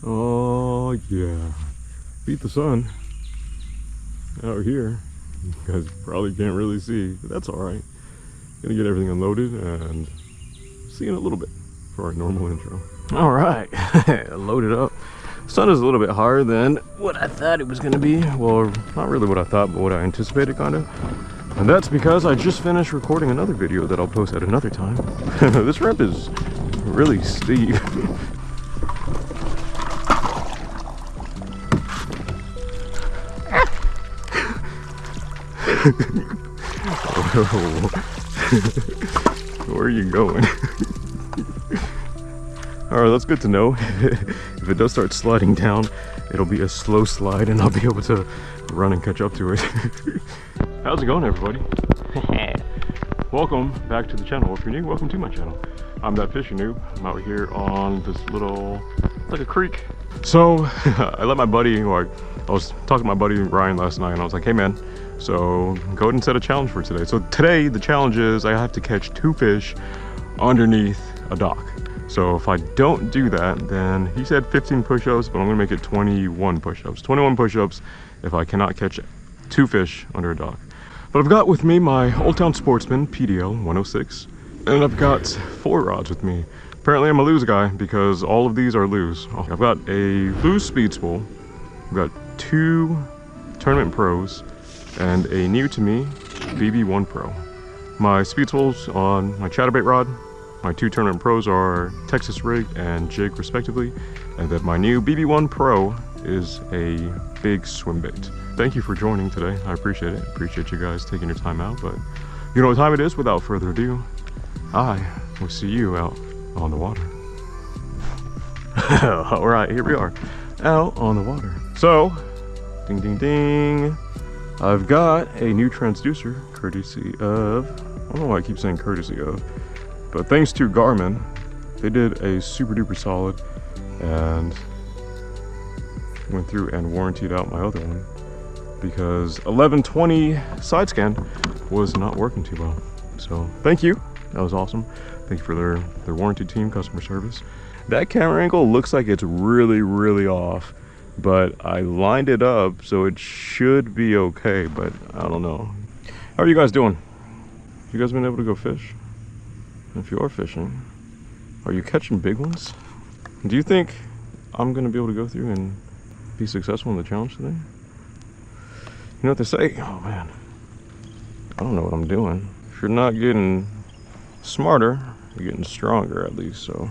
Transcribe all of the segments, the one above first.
Oh yeah, beat the sun out here. You guys probably can't really see, but that's all right. Gonna get everything unloaded and see you in a little bit for our normal intro. All right, loaded up. Sun is a little bit higher than what I thought it was gonna be. Well, not really what I thought, but what I anticipated, kind of. And that's because I just finished recording another video that I'll post at another time. This ramp is really steep. Where are you going? Alright, that's good to know. If it does start sliding down, it'll be a slow slide and I'll be able to run and catch up to it. How's it going, everybody? Welcome back to the channel. If you're new, welcome to my channel. I'm that fishing noob. I'm out here on this little, it's like a creek. So I let my buddy, or I was talking to my buddy Ryan last night, and I was like, hey man, so go ahead and set a challenge for today. So today the challenge is I have to catch 2 fish underneath a dock. So if I don't do that, then he said 15 push-ups, but I'm gonna make it 21 push-ups. 21 push-ups if I cannot catch 2 fish under a dock. But I've got with me my Old Town Sportsman PDL 106, and I've got 4 rods with me. Apparently I'm a lose guy because all of these are loose. I've got a loose speed spool, I've got 2 Tournament Pros, and a new to me BB1 Pro. My speed spools on my Chatterbait rod, my 2 Tournament Pros are Texas rig and jig respectively, and then my new BB1 Pro is a big swim bait. Thank you for joining today. I appreciate it. Appreciate you guys taking your time out, but you know what time it is. Without further ado, I will see you out on the water. All right, here we are out on the water. So, ding ding ding, I've got a new transducer courtesy of, I don't know why I keep saying courtesy of, but thanks to Garmin, they did a super duper solid and went through and warrantied out my other one because 1120 side scan was not working too well. So thank you, that was awesome. Thank you for their warranty team, customer service. That camera angle looks like it's really off, but I lined it up so it should be okay, but I don't know. How are you guys doing? You guys been able to go fish? If you are fishing, are you catching big ones? Do you think I'm gonna be able to go through and be successful in the challenge today? You know what they say? Oh man, I don't know what I'm doing. If you're not getting smarter, you're getting stronger at least. So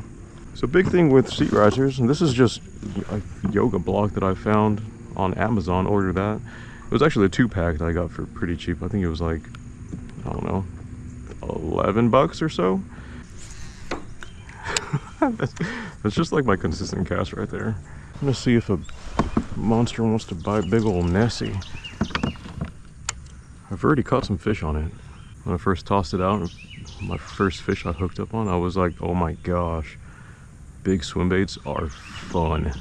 big thing with seat risers, and this is just a yoga block that I found on Amazon. Ordered that. It was actually a 2-pack that I got for pretty cheap. I think it was like, I don't know, 11 bucks or so. That's just like my consistent cast right there. I'm gonna see if a monster wants to bite big old Nessie. I've already caught some fish on it. When I first tossed it out, my first fish I hooked up on, I was like, oh my gosh, big swim baits are fun.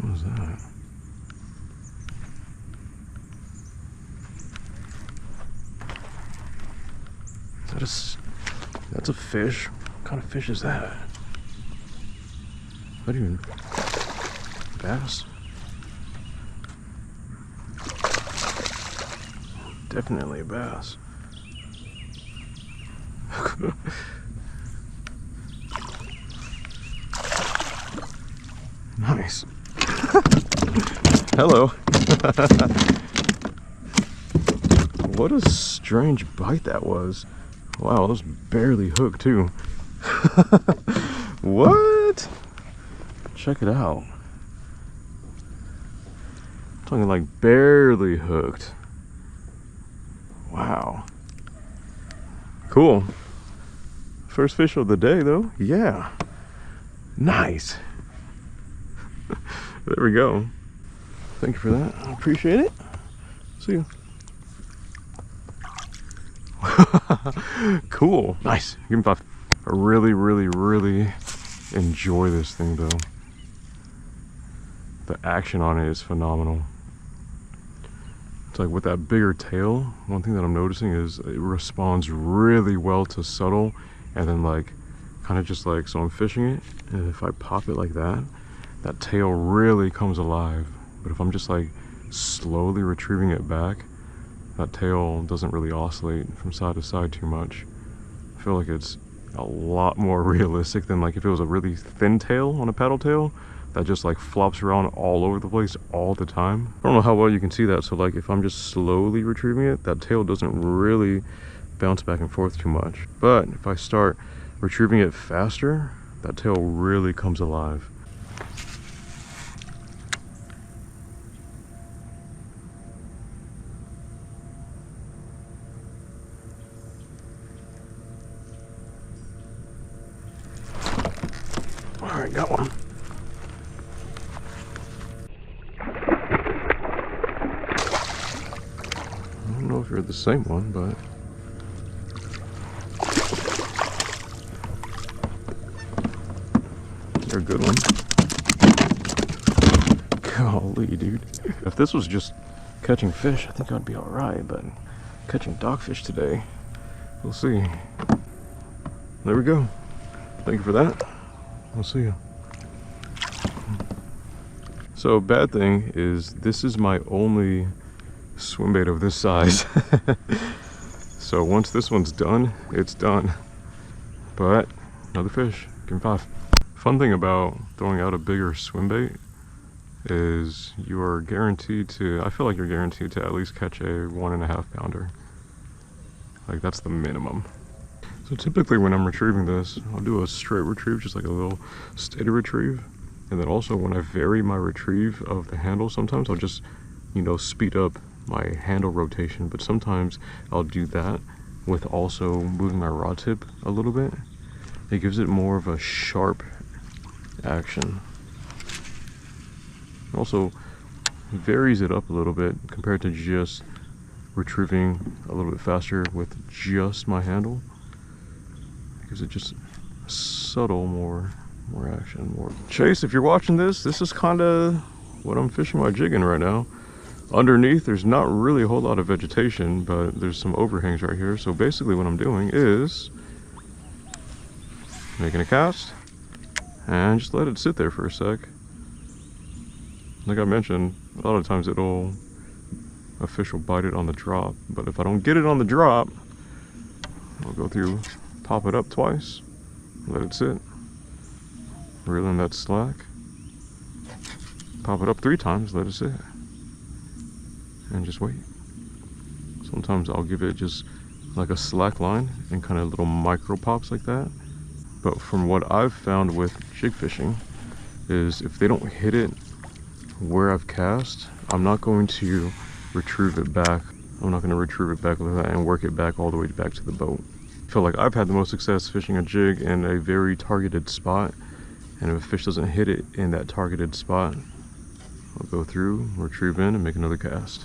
What was that? That's a fish. What kind of fish is that? Not even bass. Definitely a bass. Nice. Hello. What a strange bite that was. Wow, that was barely hooked too. What? Check it out. I'm talking like barely hooked. Wow. Cool. First fish of the day though. Yeah. Nice. There we go. Thank you for that. I appreciate it. See you. Cool. Nice. Give me 5. I really enjoy this thing though. The action on it is phenomenal. It's like with that bigger tail, one thing that I'm noticing is it responds really well to subtle, and then like kind of just like, so I'm fishing it, and if I pop it like that, that tail really comes alive. But if I'm just like slowly retrieving it back, that tail doesn't really oscillate from side to side too much. I feel like it's a lot more realistic than like if it was a really thin tail on a paddle tail that just like flops around all over the place all the time. I don't know how well you can see that, so like if I'm just slowly retrieving it, that tail doesn't really bounce back and forth too much. But if I start retrieving it faster, that tail really comes alive. All right, got one. I don't know if you're the same one, but you're a good one. Golly, dude. If this was just catching fish, I think I'd be all right, but catching dogfish today, we'll see. There we go. Thank you for that. I'll see you. So, bad thing is this is my only swim bait of this size. So once this one's done, it's done. But another fish, give him 5. Fun thing about throwing out a bigger swim bait is you are guaranteed to, I feel like you're guaranteed to at least catch a 1.5 pounder. Like that's the minimum. So typically when I'm retrieving this, I'll do a straight retrieve, just like a little steady retrieve. And then also when I vary my retrieve of the handle, sometimes I'll just, you know, speed up my handle rotation. But sometimes I'll do that with also moving my rod tip a little bit. It gives it more of a sharp action. Also varies it up a little bit compared to just retrieving a little bit faster with just my handle. Gives it just subtle more action, more. Chase, if you're watching this is kind of what I'm fishing my jig in right now. Underneath there's not really a whole lot of vegetation, but there's some overhangs right here. So basically what I'm doing is making a cast and just let it sit there for a sec. Like I mentioned, a lot of times a fish will bite it on the drop, but if I don't get it on the drop, I'll go through, pop it up twice, let it sit, reel in that slack, pop it up 3 times, let it sit, and just wait. Sometimes I'll give it just like a slack line and kind of little micro pops like that. But from what I've found with jig fishing is if they don't hit it where I've cast, I'm not going to retrieve it back. I'm not going to retrieve it back like that and work it back all the way back to the boat. I feel like I've had the most success fishing a jig in a very targeted spot, and if a fish doesn't hit it in that targeted spot, I'll go through, retrieve in, and make another cast.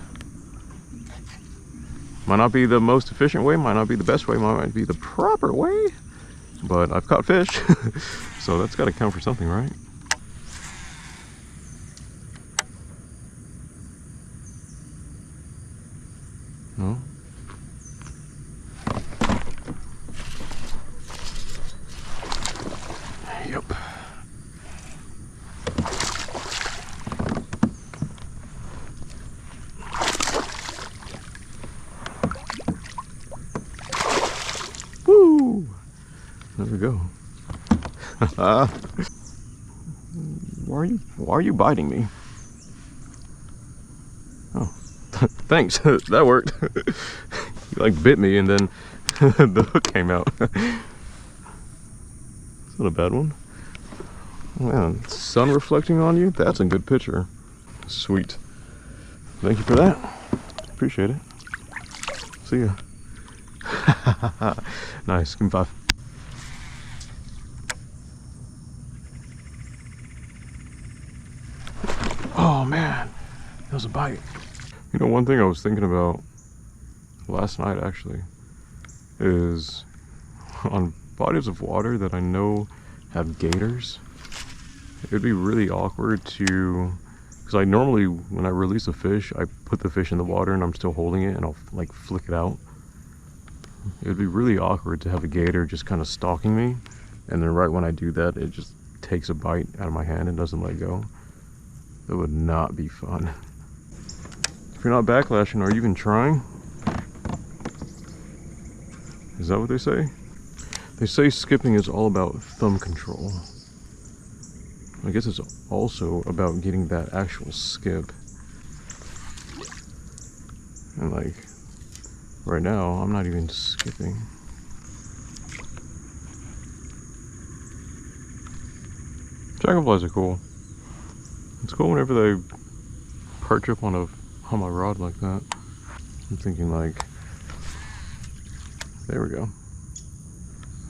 Might not be the most efficient way, might not be the best way, might not be the proper way, but I've caught fish, so that's got to count for something, right? No? Yep. Woo! There we go. Why are you biting me? Oh, thanks. That worked. You like bit me and then the hook came out. It's not a bad one. Man, sun reflecting on you, that's a good picture. Sweet. Thank you for that. Appreciate it. See ya. Nice, give me 5. Oh man, that was a bite. You know, one thing I was thinking about last night actually is on bodies of water that I know have gators, it would be really awkward to, because I normally, when I release a fish, I put the fish in the water and I'm still holding it and I'll like flick it out. It would be really awkward to have a gator just kind of stalking me, and then right when I do that, it just takes a bite out of my hand and doesn't let go. That would not be fun. If you're not backlashing, are you even trying? Is that what they say? They say skipping is all about thumb control. I guess it's also about getting that actual skip. And like, right now, I'm not even skipping. Dragonflies are cool. It's cool whenever they perch up on my rod like that. I'm thinking like, there we go.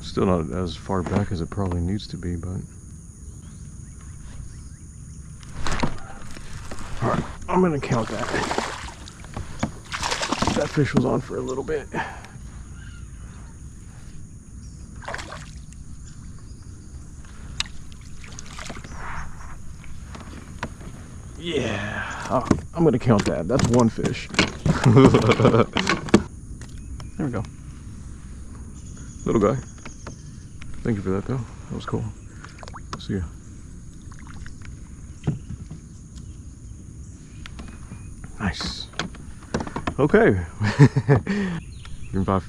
Still not as far back as it probably needs to be, but... Alright, I'm gonna count that. That fish was on for a little bit. Yeah, oh, I'm gonna count that. That's one fish. There we go. Little guy. Thank you for that, though. That was cool. See ya. Nice. Okay. Green 5.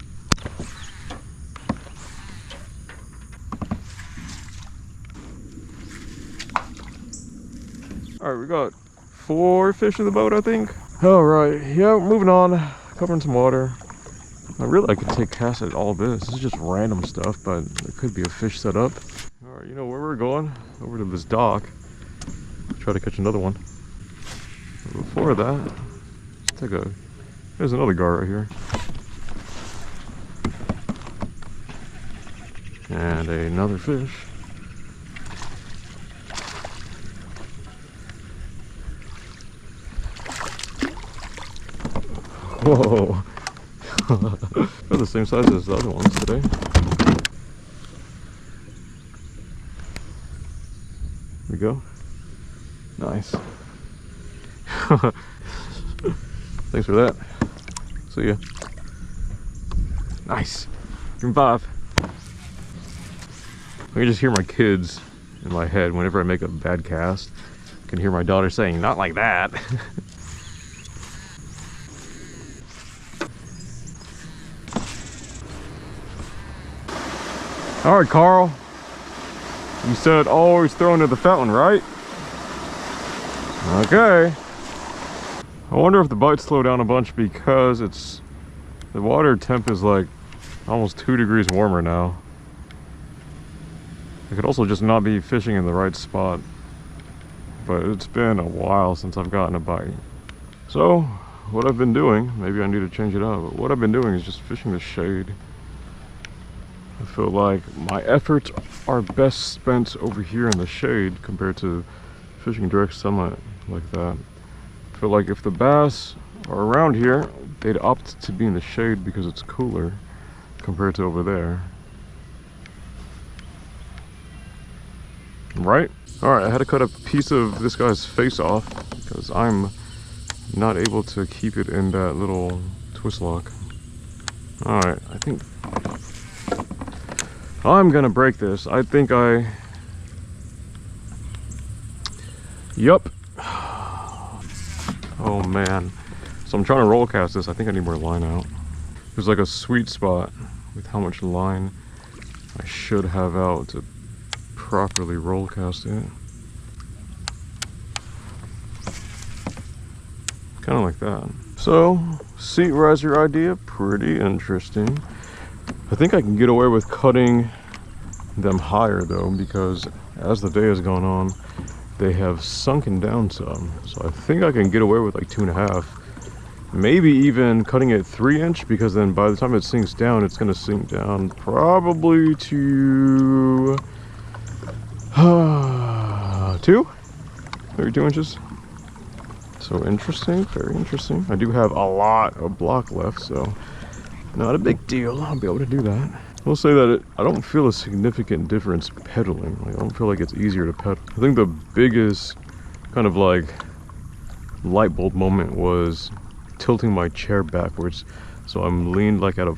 Alright, we got 4 fish in the boat, I think. Alright, yeah, moving on. Covering some water. I could take casts at all this. This is just random stuff, but there could be a fish set up. Alright, you know where we're going? Over to this dock. Try to catch another one. But before that, let's take a... There's another gar right here. And another fish. Whoa. They're the same size as the other ones today. There we go. Nice. Thanks for that. See ya. Nice. Green 5. I can just hear my kids in my head whenever I make a bad cast. I can hear my daughter saying, "Not like that." All right, Carl. You said always throw into the fountain, right? Okay. I wonder if the bites slow down a bunch because the water temp is like almost 2 degrees warmer now. I could also just not be fishing in the right spot, but it's been a while since I've gotten a bite. So what I've been doing, maybe I need to change it up, but what I've been doing is just fishing the shade. I feel like my efforts are best spent over here in the shade compared to fishing direct sunlight like that. I feel like if the bass are around here, they'd opt to be in the shade because it's cooler compared to over there. Right? Alright, I had to cut a piece of this guy's face off because I'm not able to keep it in that little twist lock. Alright, I think I'm gonna break this. I think Yup. Oh man. So I'm trying to roll cast this. I think I need more line out. There's like a sweet spot with how much line I should have out to properly roll cast it. Kind of like that. So, seat riser idea, pretty interesting. I think I can get away with cutting them higher though, because as the day has gone on, they have sunken down some. So I think I can get away with like 2.5. Maybe even cutting it 3-inch, because then by the time it sinks down, it's gonna sink down probably to 32 inches. So interesting, very interesting. I do have a lot of block left, so not a big deal. I'll be able to do that. I'll say that I don't feel a significant difference pedaling. Like, I don't feel like it's easier to pedal. I think the biggest kind of like light bulb moment was tilting my chair backwards. So I'm leaned like at a,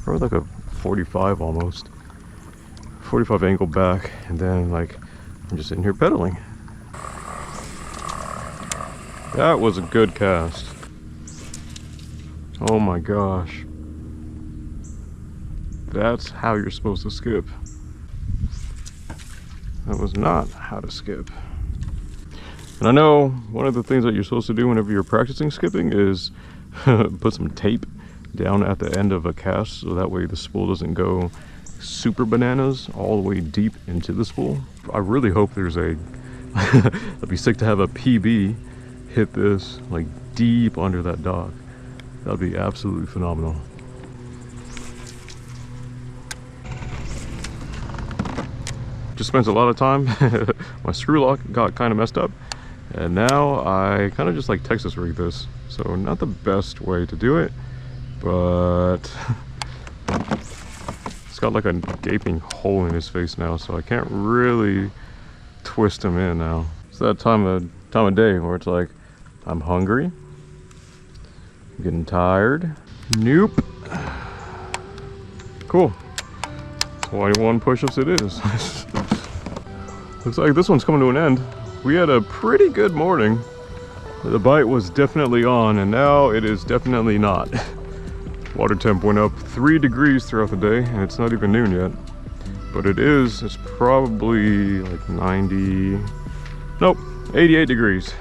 probably like a 45 almost. 45 angle back, and then like I'm just sitting here pedaling. That was a good cast. Oh my gosh. That's how you're supposed to skip. That was not how to skip. And I know one of the things that you're supposed to do whenever you're practicing skipping is put some tape down at the end of a cast, so that way the spool doesn't go super bananas all the way deep into the spool. I really hope there's a it'd be sick to have a PB hit this like deep under that dock. That'd be absolutely phenomenal. Just spent a lot of time. My screw lock got kind of messed up, and now I kind of just like Texas rig this. So not the best way to do it, but it's got like a gaping hole in his face now, so I can't really twist him in now. It's that time of day where it's like, I'm hungry, I'm getting tired. Nope. Cool. 21 push-ups it is. Looks like this one's coming to an end. We had a pretty good morning. The bite was definitely on, and now it is definitely not. Water temp went up 3 degrees throughout the day, and it's not even noon yet. But it's probably like 90, nope, 88 degrees.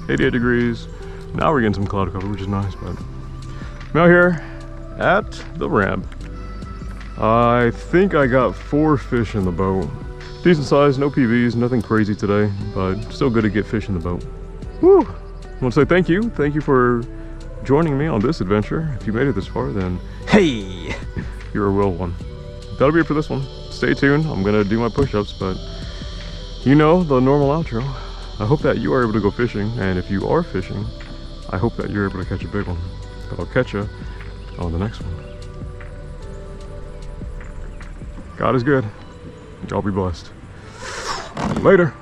88 degrees. Now we're getting some cloud cover, which is nice, but I'm out here at the ramp. I think I got 4 fish in the boat. Decent size, no PVs, nothing crazy today, but still good to get fish in the boat. Woo! I want to say thank you. Thank you for joining me on this adventure. If you made it this far, then hey, you're a real one. That'll be it for this one. Stay tuned. I'm gonna do my push-ups, but you know the normal outro. I hope that you are able to go fishing, and if you are fishing, I hope that you're able to catch a big one. But I'll catch you on the next one. God is good. Y'all be blessed. Later.